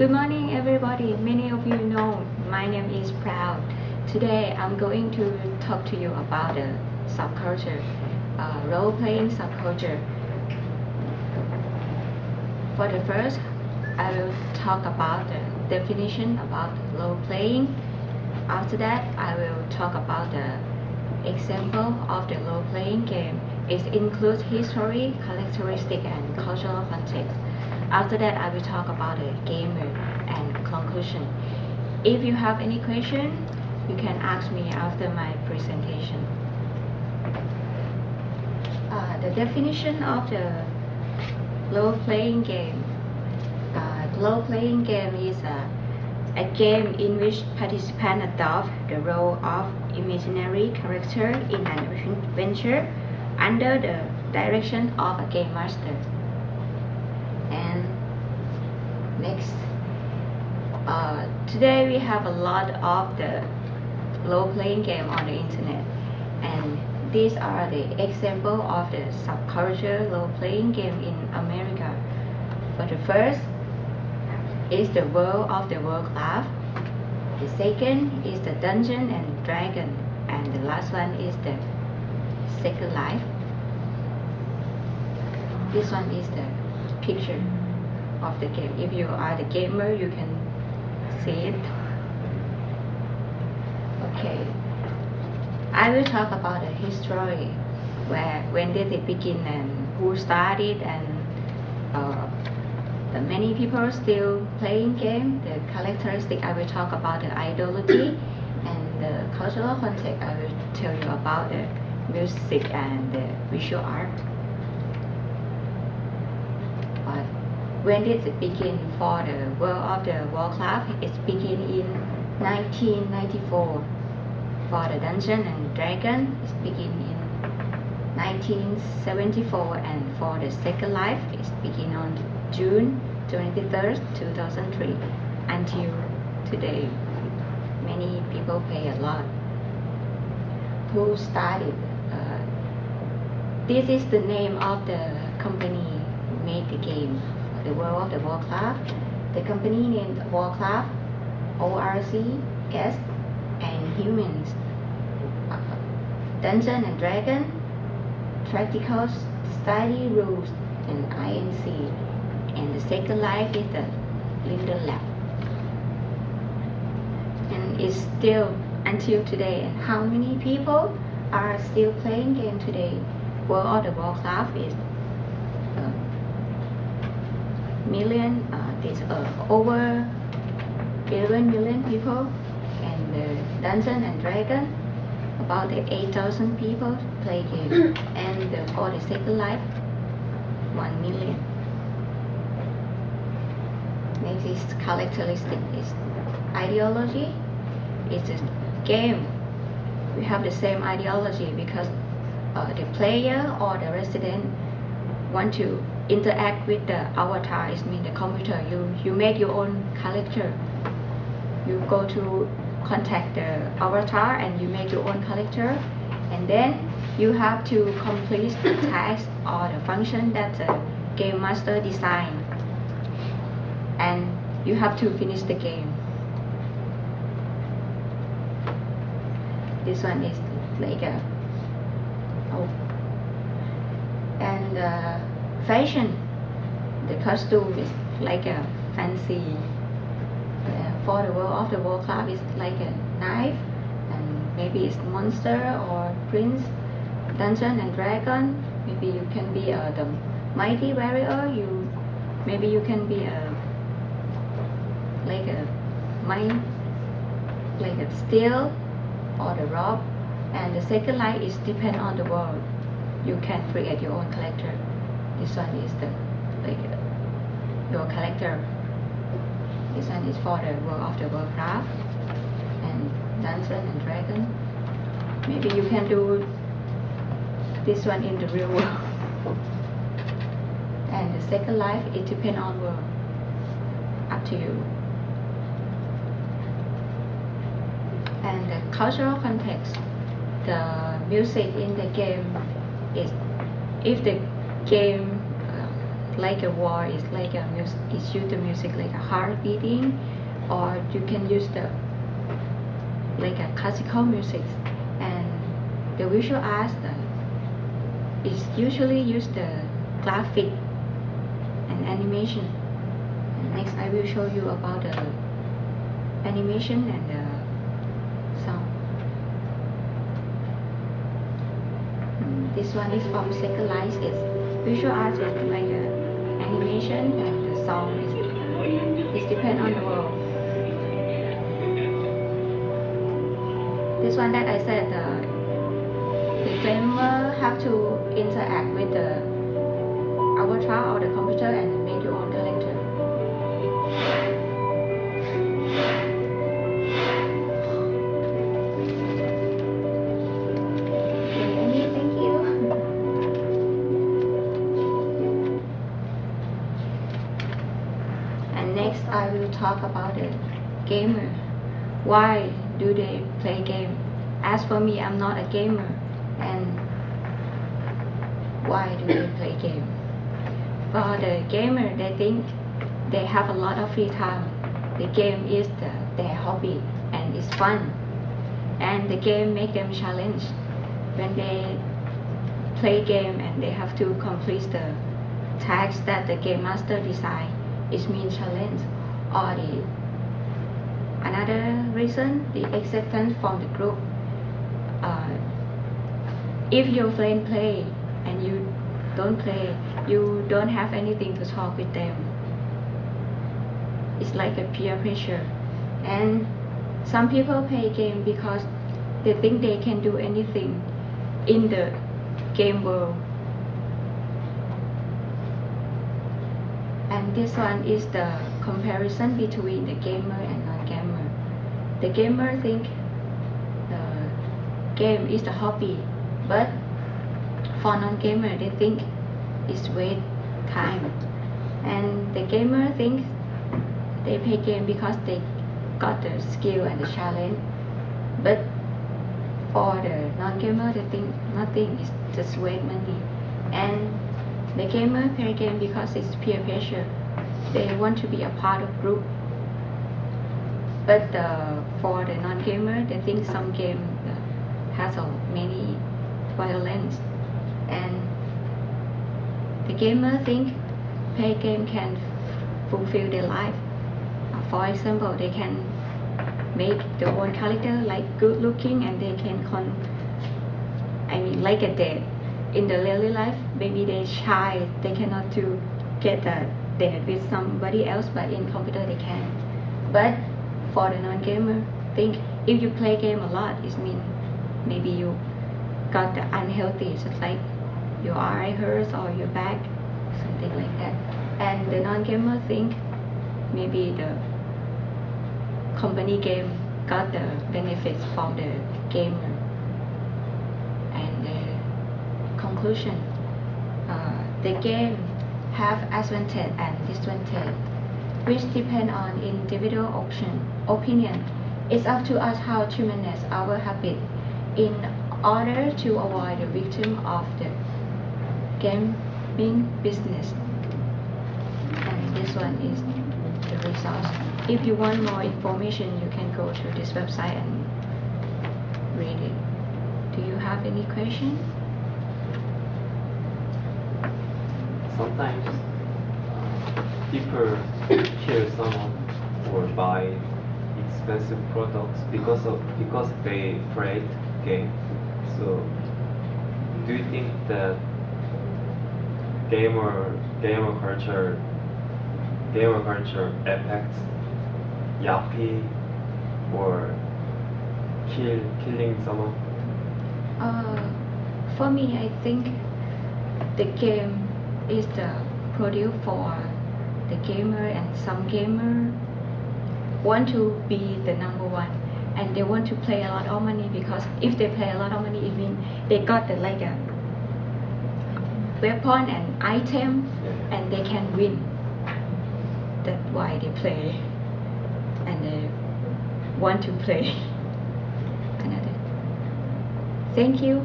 Good morning everybody. Many of you know my name is Proud. Today I'm going to talk to you about the subculture, role-playing subculture. For the first, I will talk about the definition about role-playing. After that, I will talk about the example of the role-playing game. It includes history, characteristic, and cultural context. After that, I will talk about the gamer and conclusion. If you have any question, you can ask me after my presentation. The definition of the role-playing game. Role-playing game is a game in which participants adopt the role of imaginary character in an adventure under the direction of a game master. And next, today we have a lot of the role-playing game on the internet, and these are the example of the subculture role-playing game in America. For the first is the World of the Warcraft. The second is the Dungeon and Dragon, and the last one is the Second Life. This one is the picture of the game. If you are the gamer, you can see it. Okay, I will talk about the history, when did it begin and who started, and the many people still playing game. The characteristic, I will talk about the ideology, and the cultural context, I will tell you about the music and the visual art. But when did it begin for the World of the Warcraft? It began in 1994. For the Dungeon and Dragon, it began in 1974, and for the Second Life, it began on June 23rd, 2003. Until today, many people play a lot. Who started? This is the name of the company who made the game, the World of the Warcraft. The company named Warcraft, ORCS, and Humans. Dungeon and Dragon, Tactical Study Rules, and INC. And the Second Life is the Linder Lab. And it's still until today. And how many people are still playing game today? World of the Warcraft is million. It's over 11 million people, and the Dungeon and Dragon about 8,000 people play game, and for the Second Life 1 million. Next is characteristic, is ideology. It's a game. We have the same ideology because the player or the resident want to interact with the avatar. It means the computer. You make your own character. You go to contact the avatar and you make your own character, and then you have to complete the task or the function that the game master designed, and you have to finish the game. This one is like a and fashion. The costume is like a fancy. For the World of the Warcraft, it's like a knife, and maybe it's monster or prince. Dungeon and Dragon, maybe you can be the mighty warrior. Maybe you can be like a mine, like a steel or the rock. And the Second Life is depend on the world. You can create your own character. This one is the your character. This one is for the World of the Warcraft and Dungeon and Dragon. Maybe you can do this one in the real world. And the Second Life, it depends on world. Up to you. And the cultural context. The music in the game is, if the game like a war, it's like a music, it's use the music like a heart beating, or you can use the like a classical music. And the visual arts is usually use the graphic and animation. And next I will show you about the animation and the sound. This one is from Second Life. It's visual arts is like animation, and the sound is depend on the world. This one that I said, the gamer have to interact with the avatar or the computer and make your own character. Okay, thank you. And next I will talk about the gamer. Why do they play game? As for me, I'm not a gamer. And why do they play game? For the gamer, they think they have a lot of free time. The game is their hobby and it's fun. And the game make them challenge. When they play game and they have to complete the tasks that the game master design, it means challenge. Or another reason, the acceptance from the group. If your friend play and you don't play, you don't have anything to talk with them. It's like a peer pressure. And some people play game because they think they can do anything in the game world. And this one is the comparison between the gamer and non-gamer. The gamer think the game is the hobby, but for non-gamer they think it's waste time. And the gamer think they play game because they got the skill and the challenge, but for the non-gamer they think nothing, is just waste money. And the gamer play game because it's peer pressure. They want to be a part of group. But for the non-gamer, they think some game has many violence. And the gamer think play game can fulfill their life. For example, they can make their own character like good looking, and they can like a date. In the daily life, maybe they shy, they cannot to get a date with somebody else, but in computer they can. But for the non-gamer, think if you play game a lot, it means maybe you got the unhealthy, just like your eye hurts or your back, something like that. And the non-gamer think maybe the company game got the benefits from the gamer. And the conclusion, the game have advantage and disadvantage, which depend on individual opinion. It's up to us how to manage our habit in order to avoid the victim of the gaming business. And this one is the results. If you want more information, you can go to this website and read it. Do you have any question? Sometimes people kill someone or buy expensive products because they played game. So do you think that gamer culture affects yappy or killing someone? For me, I think the game is produced for the gamer, and some gamer want to be the number one, and they want to play a lot of money, because if they play a lot of money, it means they got the like a weapon and item, and they can win. That's why they play, and they want to play another. Thank you.